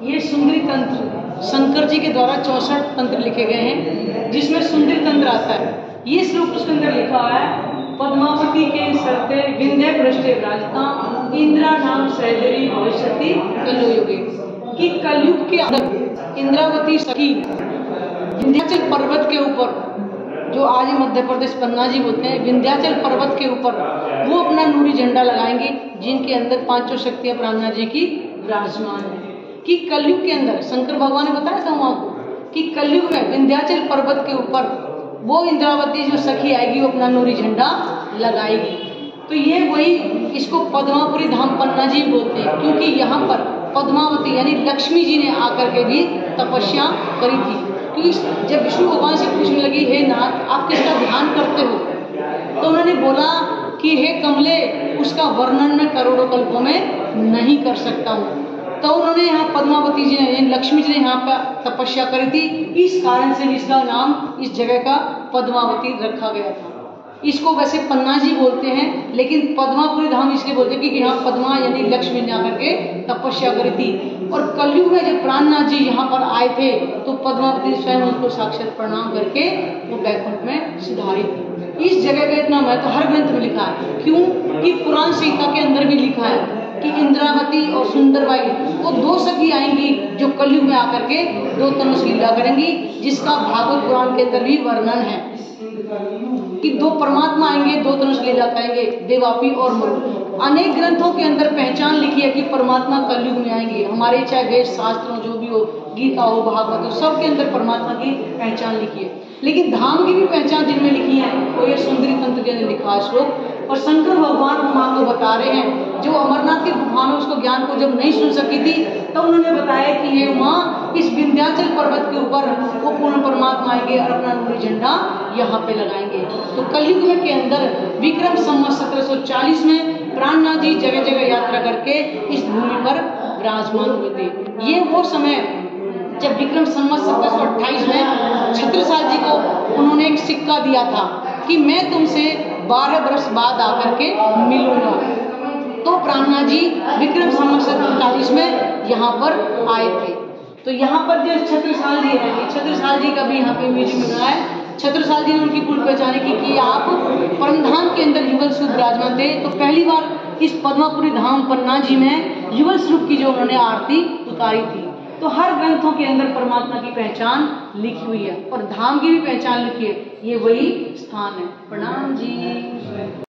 ये सुंदरी तंत्र शंकर जी के द्वारा 64 तंत्र लिखे गए हैं, जिसमें सुंदरी तंत्र आता है। ये श्लोक उसके अंदर लिखा है, पद्मावती के सरते विंध्य पृष्ठे विराजता इंद्रा नाम सहजरी भविष्यति कलयुगे। कि कलयुग के अंदर इंद्रावती सखी विंध्याचल पर्वत के ऊपर, जो आज मध्य प्रदेश पन्ना जी बोलते हैं, विंध्याचल पर्वत के ऊपर वो अपना नूरी झंडा लगाएंगे, जिनके अंदर पांचों शक्तियां प्राणनाथ जी की विराजमान है। कि कलयुग के अंदर शंकर भगवान ने बताया था वहां को कि कलयुग में विंध्याचल पर्वत के ऊपर वो इंद्रावती जो सखी आएगी वो अपना नूरी झंडा लगाएगी। तो ये वही, इसको पद्मापुरी धाम पन्ना जी बोलते हैं, क्योंकि यहाँ पर पद्मावती यानी लक्ष्मी जी ने आकर के भी तपस्या करी थी। क्योंकि जब विष्णु भगवान से पूछने लगी, हे नाथ आप किसका ध्यान करते हो, तो उन्होंने बोला कि हे कमले, उसका वर्णन मैं करोड़ों कल्पों में नहीं कर सकता हूँ। तो उन्होंने यहाँ पद्मावती जी ने, लक्ष्मी जी ने यहाँ पर तपस्या करी थी, इस कारण से इसका नाम इस जगह का पद्मावती रखा गया था। इसको वैसे पन्ना जी बोलते हैं, लेकिन पद्मापुरी धाम इसलिए बोलते हैं क्योंकि यहाँ पद्मा यानी लक्ष्मी ने आकर के तपस्या करी थी। और कलयुग में जब प्राणनाथ जी यहाँ पर आए थे तो पद्मावती स्वयं उनको साक्षात प्रणाम करके वो बैकुंठ में सिधारी थी। इस जगह का इतना महत्व हर ग्रंथ में लिखा है। क्यों कि पुराण संहिता के अंदर भी लिखा है कि इंद्रावती और सुंदरबाई वो दो सखी आएंगी जो कलयुग में आकर के दो तनुष लीला करेंगी, जिसका भागवत पुराण के अंदर भी वर्णन है कि दो परमात्मा आएंगे, दो तनुष लीला करेंगे, देवापी और मरु। अनेक ग्रंथों के अंदर पहचान लिखी है कि परमात्मा कलयुग में आएंगे। हमारे चाहे वेद शास्त्रों जो भी हो, गीता हो, भागवत हो, सब के अंदर परमात्मा की पहचान लिखी है। लेकिन धाम की भी पहचान जिनमें लिखी है वो ये सुंदरी तंत्र के अंदर लिखा है श्लोक। और शंकर भगवान माँ को बता रहे हैं, जो अमरनाथ की गुफा में उसको ज्ञान को जब नहीं सुन सकी थी तब उन्होंने बताया कि ये माँ इस विंध्याचल पर्वत के ऊपर वो पूर्ण परमात्मा आएंगे और अपना नूरी झंडा यहाँ पे लगाएंगे। तो कलयुग में के अंदर विक्रम संवत 1740 में प्राणनाथ जी जगह जगह यात्रा करके इस भूमि पर विराजमान हुए थे। ये वो समय जब विक्रम संवत 1728 में छत्रसाल जी को उन्होंने एक सिक्का दिया था कि मैं तुमसे 12 वर्ष बाद आकर के मिलूंगा। तो प्राणनाथ जी विक्रम संवत 1740 में यहाँ पर आए थे। तो यहाँ पर जो छत्रसाल जी है, छत्रसाल जी का भी यहाँ पे म्यूजियम बना है। छत्रसाल जी ने उनकी कुल पहचान की कि आप परमधाम के अंदर युगल स्वरूप विराजमान थे। तो पहली बार इस पद्मापुरी धाम पन्ना जी में युगल स्वरूप की जो उन्होंने आरती उतारी थी। तो हर ग्रंथों के अंदर परमात्मा की पहचान लिखी हुई है और धाम की भी पहचान लिखी है। ये वही स्थान है। प्रणाम जी।